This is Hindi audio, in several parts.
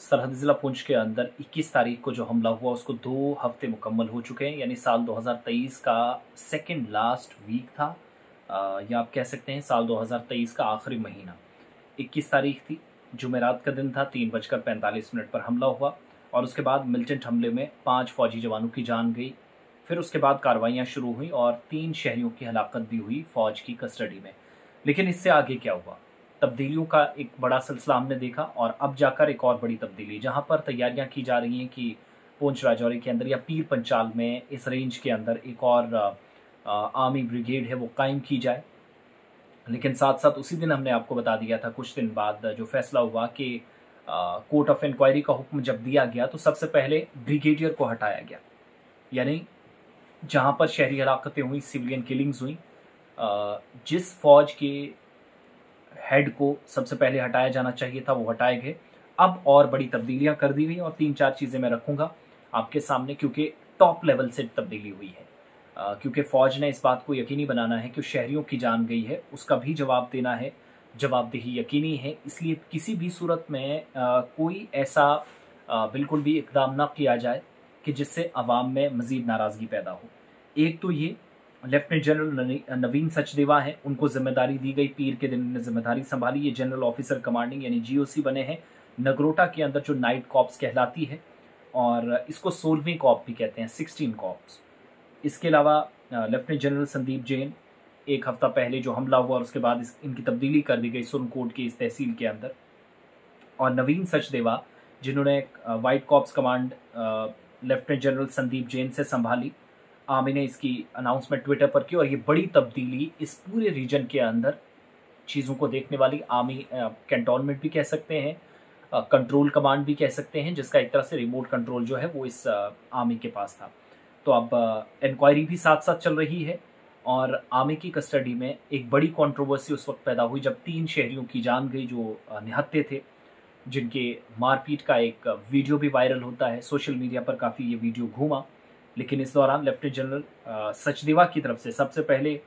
सरहद ज़िला पुंछ के अंदर 21 तारीख को जो हमला हुआ उसको 2 हफ्ते मुकम्मल हो चुके हैं, यानी साल 2023 का सेकंड लास्ट वीक था, या आप कह सकते हैं साल 2023 का आखिरी महीना। 21 तारीख थी, जुमेरात का दिन था। 3:45 पर हमला हुआ और उसके बाद मिलिटेंट हमले में 5 फौजी जवानों की जान गई। फिर उसके बाद कार्रवाइयाँ शुरू हुई और 3 शहरियों की हलाकत भी हुई फ़ौज की कस्टडी में। लेकिन इससे आगे क्या हुआ? तब्दीलियों का एक बड़ा सिलसिला हमने देखा और अब जाकर एक और बड़ी तब्दीली, जहां पर तैयारियां की जा रही हैं कि पुंछ राजौरी के अंदर या पीर पंचाल में इस रेंज के अंदर एक और आर्मी ब्रिगेड है वो कायम की जाए। लेकिन साथ साथ उसी दिन हमने आपको बता दिया था, कुछ दिन बाद जो फैसला हुआ कि कोर्ट ऑफ इंक्वायरी का हुक्म जब दिया गया तो सबसे पहले ब्रिगेडियर को हटाया गया। यानी जहां पर शहरी हलाकतें हुई, सिविलियन किलिंग्स हुई, जिस फौज के हेड को सबसे पहले हटाया जाना चाहिए था वो हटाए गए। अब और बड़ी तब्दीलियां कर दी गई और 3-4 चीज़ें मैं रखूंगा आपके सामने, क्योंकि टॉप लेवल से तब्दीली हुई है। क्योंकि फ़ौज ने इस बात को यकीनी बनाना है कि शहरियों की जान गई है, उसका भी जवाब देना है, जवाबदेही यकीनी है। इसलिए किसी भी सूरत में कोई ऐसा बिल्कुल भी इकदाम ना किया जाए कि जिससे अवाम में मज़ीद नाराज़गी पैदा हो। एक तो ये लेफ्टिनेंट जनरल नवीन सचदेवा हैं, उनको जिम्मेदारी दी गई, पीर के दिन उन्होंने जिम्मेदारी संभाली। ये जनरल ऑफिसर कमांडिंग यानी जीओसी बने हैं नगरोटा के अंदर, जो नाइट कॉप्स कहलाती है, और इसको 16वीं कॉप भी कहते हैं, 16 कॉप्स। इसके अलावा लेफ्टिनेंट जनरल संदीप जैन, एक हफ्ता पहले जो हमला हुआ और उसके बाद इनकी तब्दीली कर दी गई सुरनकोट की इस तहसील के अंदर। और नवीन सचदेवा, जिन्होंने White Corps command lieutenant general Sandeep Jain से संभाली। आर्मी ने इसकी अनाउंसमेंट ट्विटर पर की और ये बड़ी तब्दीली इस पूरे रीजन के अंदर चीज़ों को देखने वाली। आर्मी कैंटोनमेंट भी कह सकते हैं, कंट्रोल कमांड भी कह सकते हैं, जिसका एक तरह से रिमोट कंट्रोल जो है वो इस आर्मी के पास था। तो अब इंक्वायरी भी साथ साथ चल रही है और आर्मी की कस्टडी में एक बड़ी कंट्रोवर्सी उस वक्त पैदा हुई जब 3 शहरियों की जान गई जो निहत्थे थे, जिनके मारपीट का एक वीडियो भी वायरल होता है। सोशल मीडिया पर काफ़ी ये वीडियो घूमा। लेकिन इस दौरान लेफ्टिनेंट जनरल सचदेवा की तरफ से सबसे पहले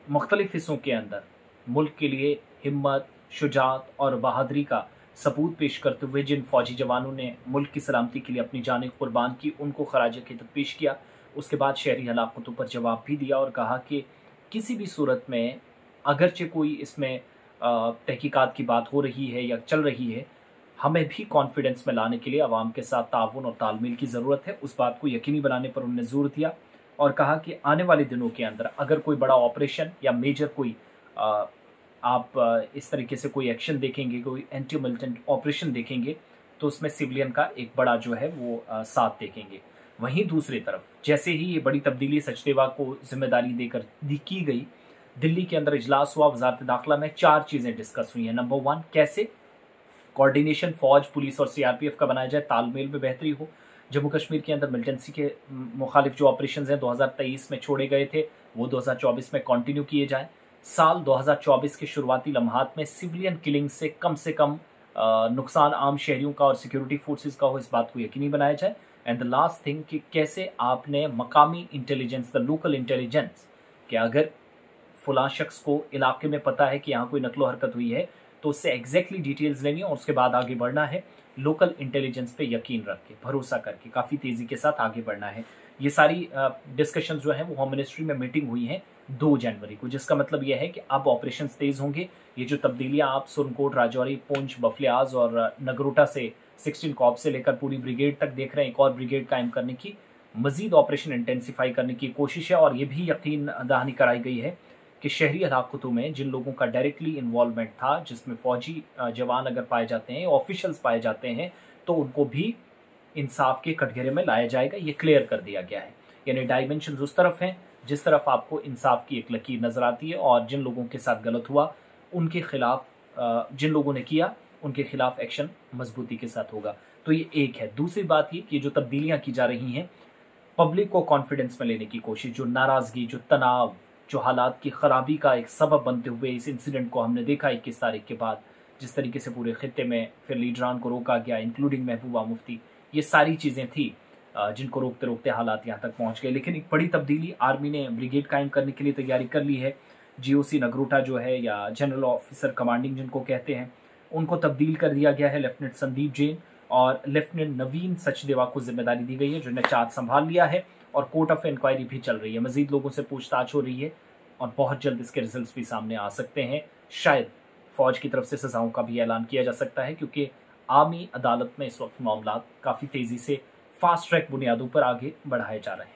मुख्तलिफ हिस्सों के अंदर मुल्क के लिए हिम्मत, शुजात और बहादुरी का सबूत पेश करते हुए जिन फौजी जवानों ने मुल्क की सलामती के लिए अपनी जानें कुर्बान की, उनको खराज अकीदत पेश किया। उसके बाद शहरी हलाकतों पर जवाब भी दिया और कहा कि किसी भी सूरत में अगरचे कोई इसमें तहकीकात की बात हो रही है या चल रही है, हमें भी कॉन्फिडेंस में लाने के लिए अवाम के साथ ताउन और तालमेल की ज़रूरत है। उस बात को यकीनी बनाने पर उन्होंने जोर दिया और कहा कि आने वाले दिनों के अंदर अगर कोई बड़ा ऑपरेशन या मेजर कोई आप इस तरीके से कोई एक्शन देखेंगे, कोई एंटी मिलिटेंट ऑपरेशन देखेंगे, तो उसमें सिविलियन का एक बड़ा जो है वो साथ देखेंगे। वहीं दूसरी तरफ जैसे ही ये बड़ी तब्दीली सचदेवा को जिम्मेदारी देकर की गई, दिल्ली के अंदर इजलास हुआ वजारत दाखिला में। 4 चीज़ें डिस्कस हुई हैं। नंबर 1, कैसे कोऑर्डिनेशन फौज, पुलिस और सीआरपीएफ का बनाया जाए, तालमेल में बेहतरी हो। जम्मू कश्मीर के अंदर मिलिटेंसी के मुखालिफ जो ऑपरेशन हैं 2023 में छोड़े गए थे, वो 2024 में कंटिन्यू किए जाएं। साल 2024 के शुरुआती लम्हात में सिविलियन किलिंग से कम नुकसान आम शहरियों का और सिक्योरिटी फोर्सेस का हो, इस बात को यकीनी बनाया जाए। एंड द लास्ट थिंग कि कैसे आपने मकामी इंटेलिजेंस, द लोकल इंटेलिजेंस, कि अगर फुला शख्स को इलाके में पता है कि यहाँ कोई नकलो हरकत हुई है तो उससे एग्जैक्टली डिटेल्स लेनी है और उसके बाद आगे बढ़ना है। लोकल इंटेलिजेंस पे यकीन रख के, भरोसा करके काफ़ी तेज़ी के साथ आगे बढ़ना है। ये सारी डिस्कशंस जो है वो होम मिनिस्ट्री में मीटिंग हुई है 2 जनवरी को, जिसका मतलब यह है कि अब ऑपरेशन तेज़ होंगे। ये जो तब्दीलियाँ आप सुरनकोट, राजौरी, पुंछ, बफलियाज और नगरोटा से 16 कॉप से लेकर पूरी ब्रिगेड तक देख रहे हैं, एक और ब्रिगेड कायम करने की, मजीद ऑपरेशन इंटेंसीफाई करने की कोशिश है। और ये भी यकीन दहानी कराई गई है कि शहरी हलाकतों में जिन लोगों का डायरेक्टली इन्वॉल्वमेंट था, जिसमें फौजी जवान अगर पाए जाते हैं, ऑफिशियल्स पाए जाते हैं, तो उनको भी इंसाफ के कटघरे में लाया जाएगा। ये क्लियर कर दिया गया है। यानी डायमेंशन उस तरफ हैं जिस तरफ आपको इंसाफ की एक लकीर नजर आती है और जिन लोगों के साथ गलत हुआ उनके खिलाफ, जिन लोगों ने किया उनके खिलाफ एक्शन मजबूती के साथ होगा। तो ये एक है। दूसरी बात ये कि जो तब्दीलियां की जा रही हैं, पब्लिक को कॉन्फिडेंस में लेने की कोशिश, जो नाराजगी, जो तनाव, जो हालात की खराबी का एक सबब बनते हुए इस इंसिडेंट को हमने देखा 21 तारीख के बाद, जिस तरीके से पूरे खित्ते में फिर लीडरान को रोका गया, इंक्लूडिंग महबूबा मुफ्ती, ये सारी चीज़ें थी जिनको रोकते रोकते हालात यहाँ तक पहुँच गए। लेकिन एक बड़ी तब्दीली, आर्मी ने ब्रिगेड कायम करने के लिए तैयारी कर ली है। जीओसी नगरोटा जो है, या जनरल ऑफिसर कमांडिंग जिनको कहते हैं, उनको तब्दील कर दिया गया है लेफ्टिनेंट संदीप जैन और लेफ्टिनेंट नवीन सचदेवा को जिम्मेदारी दी गई है, जिन्होंने चार्ज संभाल लिया है और कोर्ट ऑफ इंक्वायरी भी चल रही है। मजीद लोगों से पूछताछ हो रही है और बहुत जल्द इसके रिजल्ट्स भी सामने आ सकते हैं। शायद फौज की तरफ से सजाओं का भी ऐलान किया जा सकता है, क्योंकि आर्मी अदालत में इस वक्त मामला काफ़ी तेज़ी से फास्ट ट्रैक बुनियादों पर आगे बढ़ाए जा रहे हैं।